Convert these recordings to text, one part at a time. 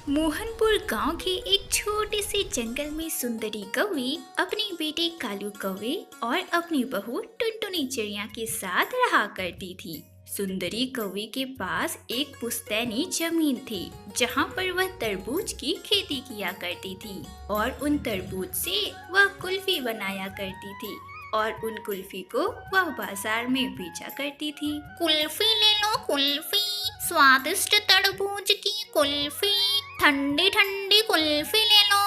मोहनपुर गांव के एक छोटे से जंगल में सुंदरी कौवी अपने बेटे कालू कौवे और अपनी बहू टुनटुनी चिड़िया के साथ रहा करती थी। सुंदरी कौवे के पास एक पुश्तैनी जमीन थी जहां पर वह तरबूज की खेती किया करती थी और उन तरबूज से वह कुल्फी बनाया करती थी और उन कुल्फी को वह बाजार में बेचा करती थी। कुल्फी ले लो कुल्फी, स्वादिष्ट तरबूज की कुल्फी, ठंडी ठंडी कुल्फी ले लो।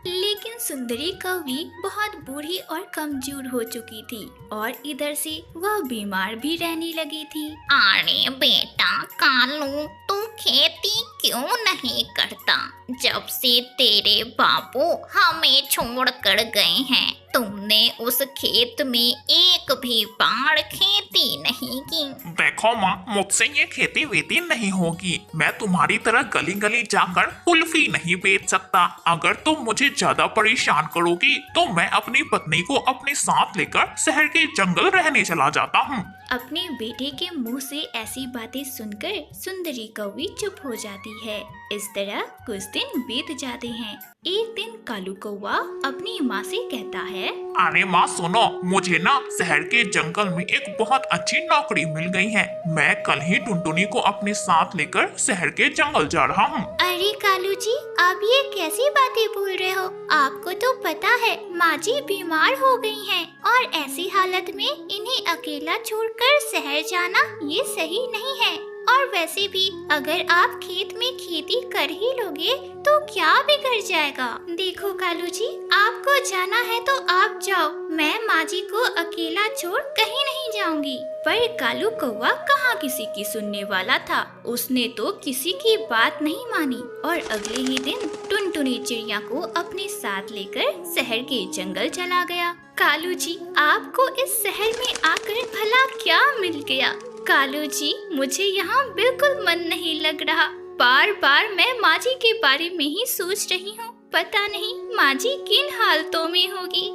लेकिन सुंदरी कौवी बहुत बूढ़ी और कमजोर हो चुकी थी और इधर से वह बीमार भी रहने लगी थी। अरे बेटा कालू, तू खेती क्यों नहीं करता? जब से तेरे बापू हमें छोड़ कर गए हैं, तुमने उस खेत में एक भी बार खेती नहीं की। देखो माँ, मुझसे ये खेती वेती नहीं होगी। मैं तुम्हारी तरह गली गली जाकर कुल्फी नहीं बेच सकता। अगर तुम मुझे ज्यादा परेशान करोगी तो मैं अपनी पत्नी को अपने साथ लेकर शहर के जंगल रहने चला जाता हूँ। अपने बेटे के मुंह से ऐसी बातें सुनकर सुंदरी कौवी चुप हो जाती है। इस तरह कुछ दिन बीत जाते हैं। एक दिन कालू कौवा अपनी माँ से कहता है, अरे माँ सुनो, मुझे ना शहर के जंगल में एक बहुत अच्छी नौकरी मिल गई है। मैं कल ही टुनटुनी को अपने साथ लेकर शहर के जंगल जा रहा हूँ। अरे कालू जी, आप ये कैसी बातें बोल रहे हो? आपको तो पता है माँ जी बीमार हो गई हैं और ऐसी हालत में इन्हें अकेला छोड़कर शहर जाना ये सही नहीं है। और वैसे भी अगर आप खेत में खेती कर ही लोगे तो क्या बिगड़ जाएगा? देखो कालू जी, आपको जाना है तो आप जाओ, मैं माँ जी को अकेला छोड़ कहीं नहीं जाऊंगी। पर कालू कौवा कहाँ किसी की सुनने वाला था। उसने तो किसी की बात नहीं मानी और अगले ही दिन टुनटुनी चिड़िया को अपने साथ लेकर शहर के जंगल चला गया। कालू जी, आपको इस शहर में आकर भला क्या मिल गया? कालू जी, मुझे यहाँ बिल्कुल मन नहीं लग रहा। बार बार मैं माँ जी के बारे में ही सोच रही हूँ। पता नहीं माँ जी किन हालतों में होगी।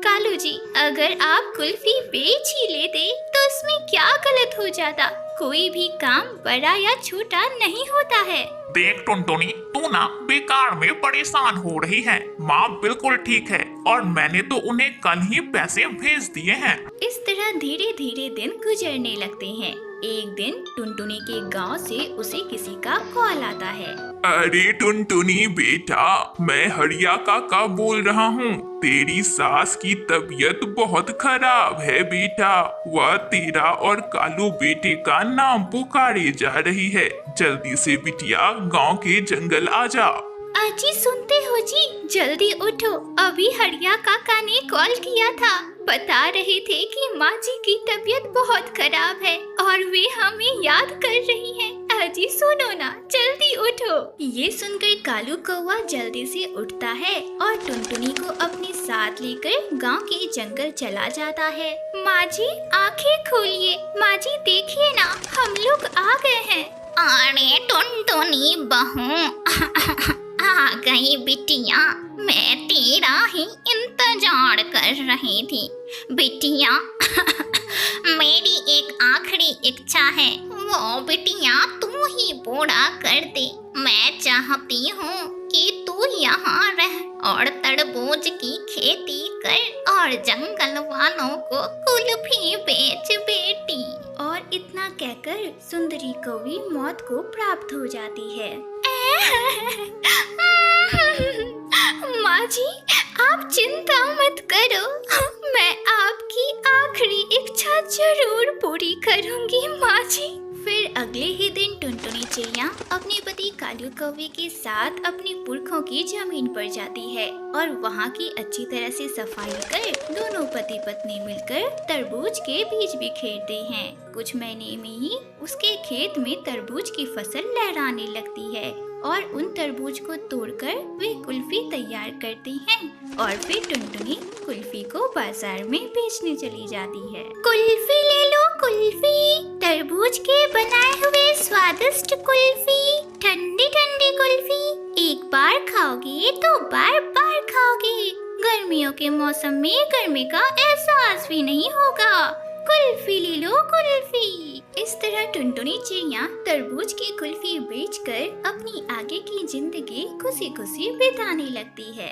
कालू जी, अगर आप कुल्फी बेच ही लेते तो इसमें क्या गलत हो जाता? कोई भी काम बड़ा या छोटा नहीं होता है। देख टुनटुनी, तू ना बेकार में परेशान हो रही है। माँ बिल्कुल ठीक है और मैंने तो उन्हें कल ही पैसे भेज दिए हैं। इस तरह धीरे धीरे दिन गुजरने लगते हैं। एक दिन टुनटुनी के गांव से उसे किसी का कॉल आता है। अरे टुनटुनी बेटा, मैं हरिया काका बोल रहा हूँ। तेरी सास की तबीयत बहुत खराब है बेटा। वह तेरा और कालू बेटे का नाम पुकारे जा रही है। जल्दी से बिटिया गांव के जंगल आ जा। अजी सुनते हो जी, जल्दी उठो। अभी हरिया काका ने कॉल किया था। बता रहे थे कि माँ जी की तबीयत बहुत खराब है और वे हमें याद कर रही हैं। अजी सुनो ना, जल्दी उठो। ये सुनकर कालू कौवा जल्दी से उठता है और टुनटुनी को अपने साथ लेकर गांव के जंगल चला जाता है। माँ जी आंखें खोलिए, माँ जी देखिए ना, हम लोग आ गए हैं। अरे टुनटुनी बहू आ गई बिटिया, मैं तेरा ही इंतजार कर रही थी। बिटिया मेरी एक आखिरी इच्छा है, वो बिटिया तू ही पूरा कर दे। मैं चाहती हूँ कि तू यहाँ रह और तरबूज की खेती कर और जंगल वालों को कुल्फी बेच बेटी। और इतना कहकर सुंदरी कौवी मौत को प्राप्त हो जाती है। माँ जी, आप चिंता मत करो, मैं आपकी आखिरी इच्छा जरूर पूरी करूंगी माँ जी। फिर अगले ही दिन टुनटुनी चिड़िया अपने पति कालू कौवे के साथ अपने पुरखों की जमीन पर जाती है और वहाँ की अच्छी तरह से सफाई कर दोनों पति पत्नी मिलकर तरबूज के बीज बिखेरते हैं। कुछ महीने में ही उसके खेत में तरबूज की फसल लहराने लगती है और उन तरबूज को तोड़कर वे कुल्फी तैयार करती हैं और फिर टुनटुनी कुल्फी को बाजार में बेचने चली जाती है। कुल्फी ले लो कुल्फी, तरबूज के बनाए हुए स्वादिष्ट कुल्फी, ठंडी ठंडी कुल्फी। एक बार खाओगे तो बार बार खाओगे। गर्मियों के मौसम में गर्मी का एहसास भी नहीं होगा। कुल्फी ले लो कुल्फी। इस तरह टुनटुनी चिड़िया तरबूज की कुल्फी बेचकर अपनी आगे की जिंदगी खुशी खुशी बिताने लगती है।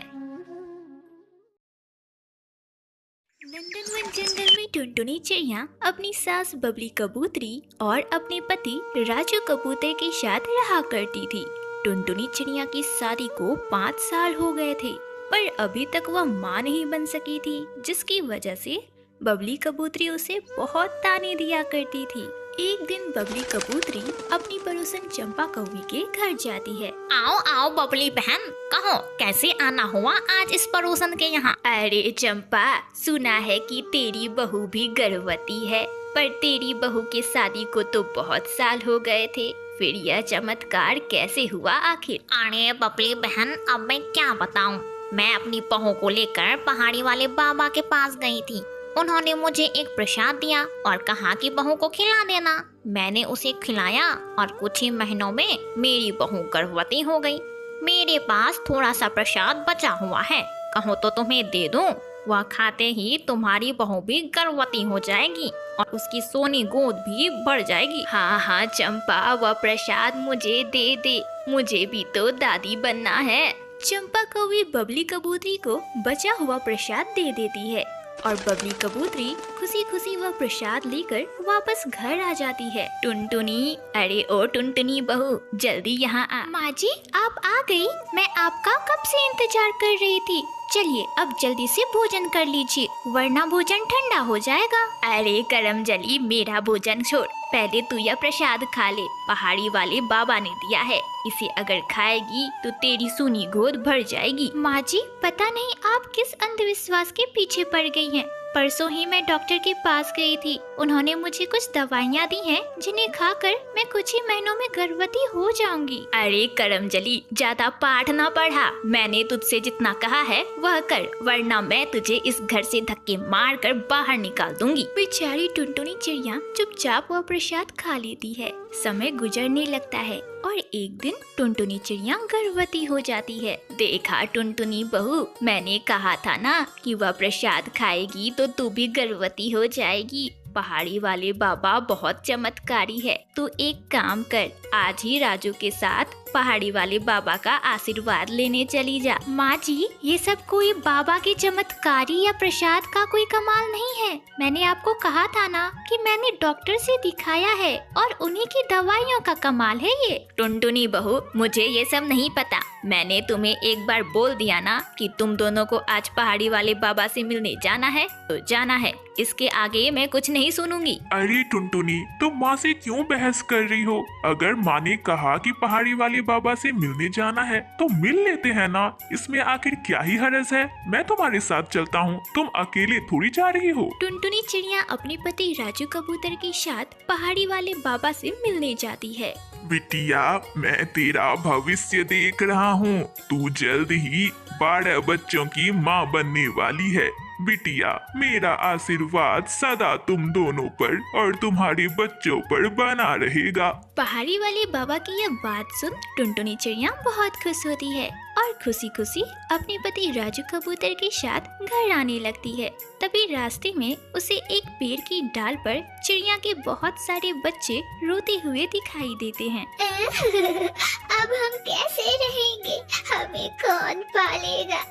नंदनवन जंगल में टुनटुनी चिड़िया अपनी सास बबली कबूतरी और अपने पति राजू कबूतर के साथ रहा करती थी। टुनटुनी चिड़िया की शादी को 5 साल हो गए थे, पर अभी तक वह मां नहीं बन सकी थी, जिसकी वजह से बबली कबूतरी उसे बहुत ताने दिया करती थी। एक दिन बबली कबूतरी अपनी पड़ोसन चंपा कौवी के घर जाती है। आओ आओ बबली बहन, कहो कैसे आना हुआ आज इस पड़ोसन के यहाँ? अरे चंपा, सुना है कि तेरी बहू भी गर्भवती है, पर तेरी बहू के शादी को तो बहुत साल हो गए थे, फिर यह चमत्कार कैसे हुआ आखिर? अरे बबली बहन, अब मैं क्या बताऊं? मैं अपनी बहू को लेकर पहाड़ी वाले बाबा के पास गई थी। उन्होंने मुझे एक प्रसाद दिया और कहा कि बहू को खिला देना। मैंने उसे खिलाया और कुछ ही महीनों में मेरी बहू गर्भवती हो गई। मेरे पास थोड़ा सा प्रसाद बचा हुआ है, कहो तो तुम्हें दे दूं? वह खाते ही तुम्हारी बहू भी गर्भवती हो जाएगी और उसकी सोनी गोद भी बढ़ जाएगी। हाँ हाँ चंपा, वह प्रसाद मुझे दे दे, मुझे भी तो दादी बनना है। चंपा कौवी बबली कबूतरी को बचा हुआ प्रसाद दे देती है और बबली कबूतरी खुशी खुशी वह प्रसाद लेकर वापस घर आ जाती है। टुनटुनी, अरे ओ टुनटुनी बहू, जल्दी यहाँ आ। माँ जी, आप आ गई? मैं आपका कब से इंतजार कर रही थी। चलिए अब जल्दी से भोजन कर लीजिए, वरना भोजन ठंडा हो जाएगा। अरे करमजली, मेरा भोजन छोड़, पहले तू यह प्रसाद खा ले। पहाड़ी वाले बाबा ने दिया है, इसे अगर खाएगी तो तेरी सूनी गोद भर जाएगी। माँ जी, पता नहीं आप किस अंधविश्वास के पीछे पड़ गई हैं। परसों ही मैं डॉक्टर के पास गई थी, उन्होंने मुझे कुछ दवाइयाँ दी हैं जिन्हें खाकर मैं कुछ ही महीनों में गर्भवती हो जाऊंगी। अरे करमजली, ज्यादा पाठ ना पढ़ा, मैंने तुझसे जितना कहा है वह कर, वरना मैं तुझे इस घर से धक्के मार कर बाहर निकाल दूंगी। बेचारी टुनटुनी चिड़िया चुपचाप वह प्रसाद खा लेती है। समय गुजरने लगता है और एक दिन टुनटुनी चिड़िया गर्भवती हो जाती है। देखा टुनटुनी बहू, मैंने कहा था ना कि वह प्रसाद खाएगी तो तू भी गर्भवती हो जाएगी। पहाड़ी वाले बाबा बहुत चमत्कारी है। तू एक काम कर, आज ही राजू के साथ पहाड़ी वाले बाबा का आशीर्वाद लेने चली जा। माँ जी, ये सब कोई बाबा के चमत्कारी या प्रसाद का कोई कमाल नहीं है। मैंने आपको कहा था ना कि मैंने डॉक्टर से दिखाया है और उन्हीं की दवाइयों का कमाल है ये। टुनटुनी बहू, मुझे ये सब नहीं पता। मैंने तुम्हें एक बार बोल दिया ना कि तुम दोनों को आज पहाड़ी वाले बाबा से मिलने जाना है तो जाना है, इसके आगे मैं कुछ नहीं सुनूंगी। अरे टुनटुनी, तुम माँ से क्यों बहस कर रही हो? अगर माँ ने कहा कि पहाड़ी वाले बाबा से मिलने जाना है तो मिल लेते हैं ना, इसमें आखिर क्या ही हरज है। मैं तुम्हारे साथ चलता हूँ, तुम अकेले थोड़ी जा रही हो। टुनटुनी चिड़िया अपने पति राजू कबूतर के साथ पहाड़ी वाले बाबा से मिलने जाती है। बिटिया, मैं तेरा भविष्य देख रहा हूँ, तू जल्द ही 12 बच्चों की माँ बनने वाली है। बिटिया, मेरा आशीर्वाद सदा तुम दोनों पर और तुम्हारे बच्चों पर बना रहेगा। पहाड़ी वाले बाबा की यह बात सुन टुनटुनी चिड़िया बहुत खुश होती है और खुशी खुशी अपने पति राजू कबूतर के साथ घर आने लगती है। तभी रास्ते में उसे एक पेड़ की डाल पर चिड़िया के बहुत सारे बच्चे रोते हुए दिखाई देते हैं। अब हम कैसे रहेंगे? हमें कौन पालेगा?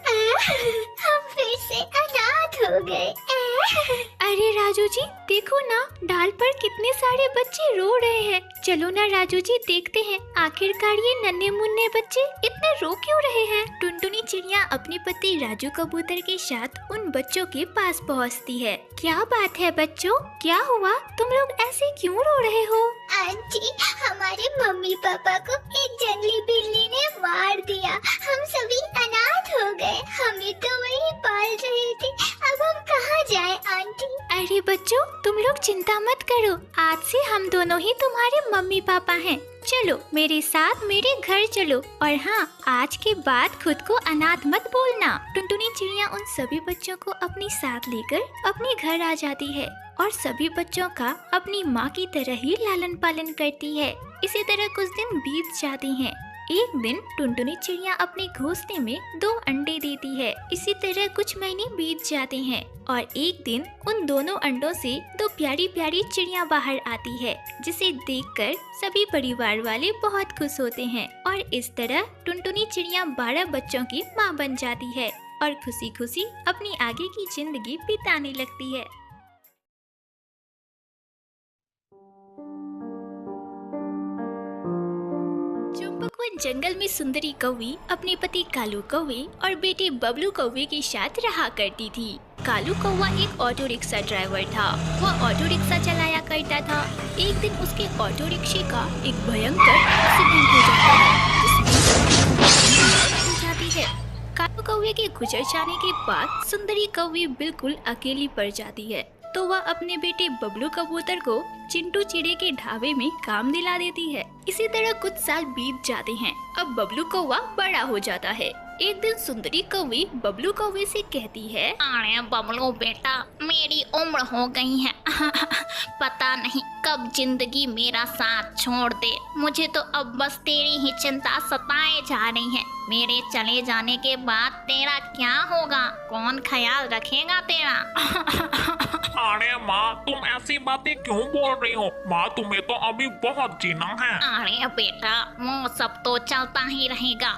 हम फिर से अनाथ हो गए। अरे राजू जी, देखो ना, डाल पर कितने सारे बच्चे रो रहे हैं। चलो ना राजू जी, देखते हैं आखिरकार ये नन्हे मुन्ने बच्चे इतने रो क्यों रहे हैं। टुनटुनी चिड़िया अपने पति राजू कबूतर के साथ उन बच्चों के पास पहुंचती है। क्या बात है बच्चों, क्या हुआ? तुम लोग ऐसे क्यों रो रहे हो? आंटी, हमारे मम्मी पापा को एक जंगली बिल्ली ने मार दिया। हम सभी अनाथ हो गए। हमें तो वही पाल रही थी। अब हम कहाँ जाएं आंटी? अरे बच्चों, तुम लोग चिंता मत करो, आज से हम दोनों ही तुम्हारे मम्मी पापा हैं। चलो मेरे साथ मेरे घर चलो, और हाँ, आज के बाद खुद को अनाथ मत बोलना। टुनटुनी चिड़िया उन सभी बच्चों को अपने साथ लेकर अपने घर आ जाती है और सभी बच्चों का अपनी माँ की तरह ही लालन पालन करती है। इसी तरह कुछ दिन बीत जाते हैं एक दिन टुनटुनी चिड़िया अपने घोंसले में 2 अंडे देती है। इसी तरह कुछ महीने बीत जाते हैं और एक दिन उन दोनों अंडों से 2 प्यारी प्यारी चिड़िया बाहर आती है, जिसे देखकर सभी परिवार वाले बहुत खुश होते हैं और इस तरह टुनटुनी चिड़िया 12 बच्चों की माँ बन जाती है और खुशी खुशी अपनी आगे की जिंदगी बिताने लगती है। चंपकवन जंगल में सुंदरी कौवी अपने पति कालू कौवे और बेटे बबलू कौवे के साथ रहा करती थी। कालू कौवा एक ऑटो रिक्शा ड्राइवर था। वह ऑटो रिक्शा चलाया करता था। एक दिन उसके ऑटो रिक्शे का एक भयंकर एक्सीडेंट हो जाता है, जिसमें हो जाती है। कालू कौवे के गुजर जाने के बाद सुंदरी कौवी बिल्कुल अकेली पड़ जाती है, तो वह अपने बेटे बबलू कबूतर को चिंटू चिड़े के ढाबे में काम दिला देती है। इसी तरह कुछ साल बीत जाते हैं। अब बबलू कौवा बड़ा हो जाता है। एक दिन सुंदरी कौवी बबलू कौवे से कहती है, अरे बबलू बेटा, मेरी उम्र हो गई है। पता नहीं कब जिंदगी मेरा साथ छोड़ दे। मुझे तो अब बस तेरी ही चिंता सताए जा रही है। मेरे चले जाने के बाद तेरा क्या होगा? कौन ख्याल रखेगा तेरा? अरे माँ, तुम ऐसी बातें क्यों बोल रही हो? माँ, तुम्हें तो अभी बहुत जीना है। अरे बेटा, वो सब तो चलता ही रहेगा।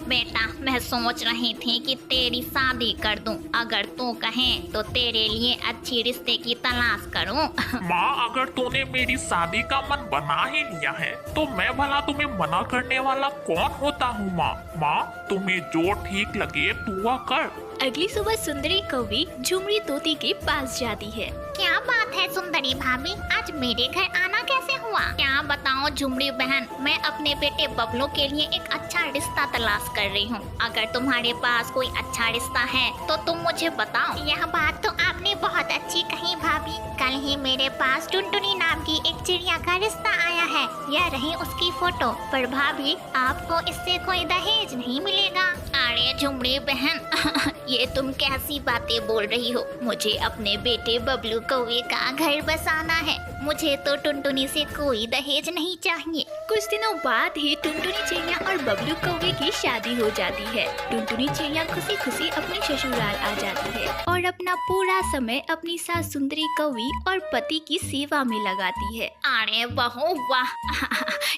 बेटा, मैं सोच रही थी कि तेरी शादी कर दूं। अगर तू कहे तो तेरे लिए अच्छी रिश्ते की तलाश करूं। माँ, अगर तूने मेरी शादी का मन बना ही लिया है तो मैं भला तुम्हें मना करने वाला कौन होता हूँ? माँ, तुम्हें जो ठीक लगे तू वह कर। अगली सुबह सुंदरी कौवी झुमरी तोती के पास जाती है। क्या बात है सुंदरी भाभी, आज मेरे घर आना कैसे हुआ? क्या बताऊं झुमरी बहन, मैं अपने बेटे बबलू के लिए एक अच्छा रिश्ता तलाश कर रही हूँ। अगर तुम्हारे पास कोई अच्छा रिश्ता है तो तुम मुझे बताओ। यह बात तो आपने बहुत अच्छी कही भाभी। कल ही मेरे पास टुनटुनी नाम की एक चिड़िया का रिश्ता आया है। यह रही उसकी फोटो। पर भाभी, आपको इससे कोई दहेज नहीं मिलेगा। अरे झुमरी बहन, ये तुम कैसी बातें बोल रही हो? मुझे अपने बेटे बबलू कौवे का घर बसाना है। मुझे तो टुनटुनी से कोई दहेज नहीं चाहिए। कुछ दिनों बाद ही टुनटुनी चिड़िया और बबलू कौवे की शादी हो जाती है। टुनटुनी चिड़िया खुशी खुशी अपने ससुराल आ जाती है और अपना पूरा समय अपनी सास सुंदरी कौवी और पति की सेवा में लगाती है। अरे बहू वाह,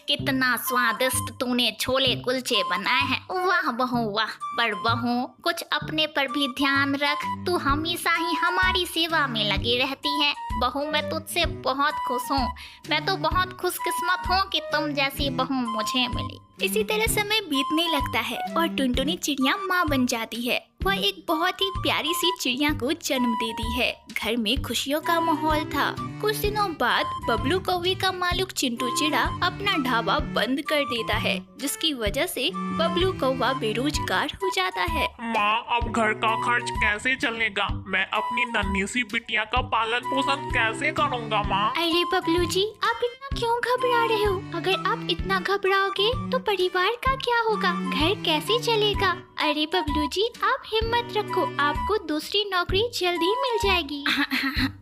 कितना स्वादिष्ट तूने छोले कुलचे बनाए हैं। वाह बहू वाह। पर बहू, कुछ अपने पर भी ध्यान रख। तू हमेशा ही हमारी सेवा में लगी रहती है। बहू, मैं तुझसे बहुत खुश हूँ। मैं तो बहुत खुशकिस्मत हूँ कि तुम जैसी बहू मुझे मिली। इसी तरह समय बीतने लगता है और टुनटुनी चिड़िया माँ बन जाती है। वह एक बहुत ही प्यारी सी चिड़िया को जन्म देती है। घर में खुशियों का माहौल था। कुछ दिनों बाद बबलू कौवे का मालिक चिंटू चिड़ा अपना ढाबा बंद कर देता है, जिसकी वजह से बबलू कौवा बेरोजगार हो जाता है। माँ, अब घर का खर्च कैसे चलेगा? मैं अपनी नन्ही सी बिटिया का पालन पोषण कैसे करूँगा? माँ, अरे बबलू जी, आप इतना क्यों घबरा रहे हो? अगर आप इतना घबराओगे तो परिवार का क्या होगा? घर कैसे चलेगा? अरे बबलू जी, आप हिम्मत रखो, आपको दूसरी नौकरी जल्दी मिल जाएगी।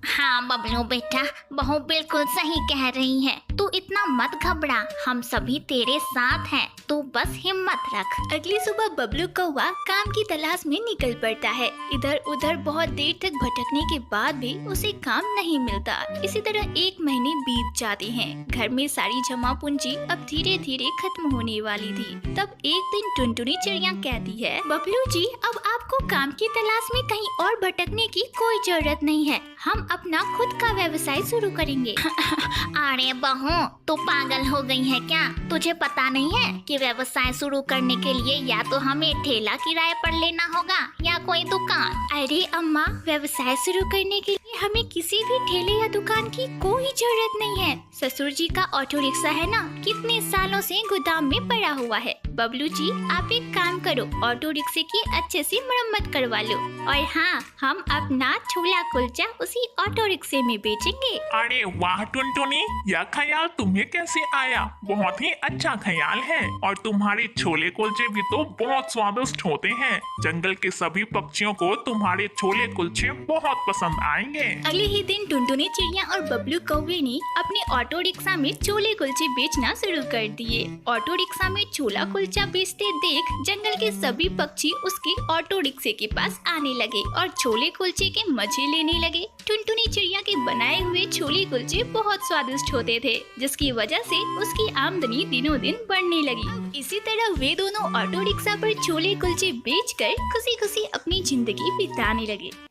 हाँ बबलू बेटा, बहू बिल्कुल सही कह रही है। तू इतना मत घबरा, हम सभी तेरे साथ हैं। तू बस हिम्मत रख। अगली सुबह बबलू कौवा काम की तलाश में निकल पड़ता है। इधर उधर बहुत देर तक भटकने के बाद भी उसे काम नहीं मिलता। इसी तरह 1 महीने बीत जाते हैं। घर में सारी जमा पूंजी अब धीरे धीरे खत्म होने वाली थी। तब एक दिन टुनटुनी चिड़िया कहती है, बबलू जी, अब आपको काम की तलाश में कहीं और भटकने की कोई जरूरत नहीं है। हम अपना खुद का व्यवसाय शुरू करेंगे। अरे बहू, तू पागल हो गई है क्या? तुझे पता नहीं है कि व्यवसाय शुरू करने के लिए या तो हमें ठेला किराए पर लेना होगा या कोई दुकान। अरे अम्मा, व्यवसाय शुरू करने के लिए हमें किसी भी ठेले या दुकान की कोई जरूरत नहीं है। ससुर जी का ऑटो रिक्शा है ना, कितने सालों से गोदाम में पड़ा हुआ है। बबलू जी, आप एक काम करो, ऑटो रिक्शे की अच्छे से मरम्मत करवा लो। और हाँ, हम अपना छोला कुलचा उसी ऑटो रिक्शे में बेचेंगे। अरे वाह टुनटुनी, यह ख्याल तुम्हें कैसे आया? बहुत ही अच्छा ख्याल है। और तुम्हारे छोले कुलचे भी तो बहुत स्वादिष्ट होते हैं। जंगल के सभी पक्षियों को तुम्हारे छोले कुलचे बहुत पसंद आएंगे। अगले ही दिन टुनटुनी चिड़िया और बबलू कौवे ने अपने ऑटो रिक्शा में छोले कुलचे बेचना शुरू कर दिए। ऑटो रिक्शा में छोला कुलचा बेचते देख जंगल के सभी पक्षी उसके ऑटो रिक्शे के पास आने लगे और छोले कुलचे के मजे लेने लगे। टुनटुनी चिड़िया के बनाए हुए छोले कुलचे बहुत स्वादिष्ट होते थे, जिसकी वजह से उसकी आमदनी दिनों दिन बढ़ने लगी। इसी तरह वे दोनों ऑटो रिक्शा पर छोले कुलचे बेचकर खुशी खुशी अपनी जिंदगी बिताने लगे।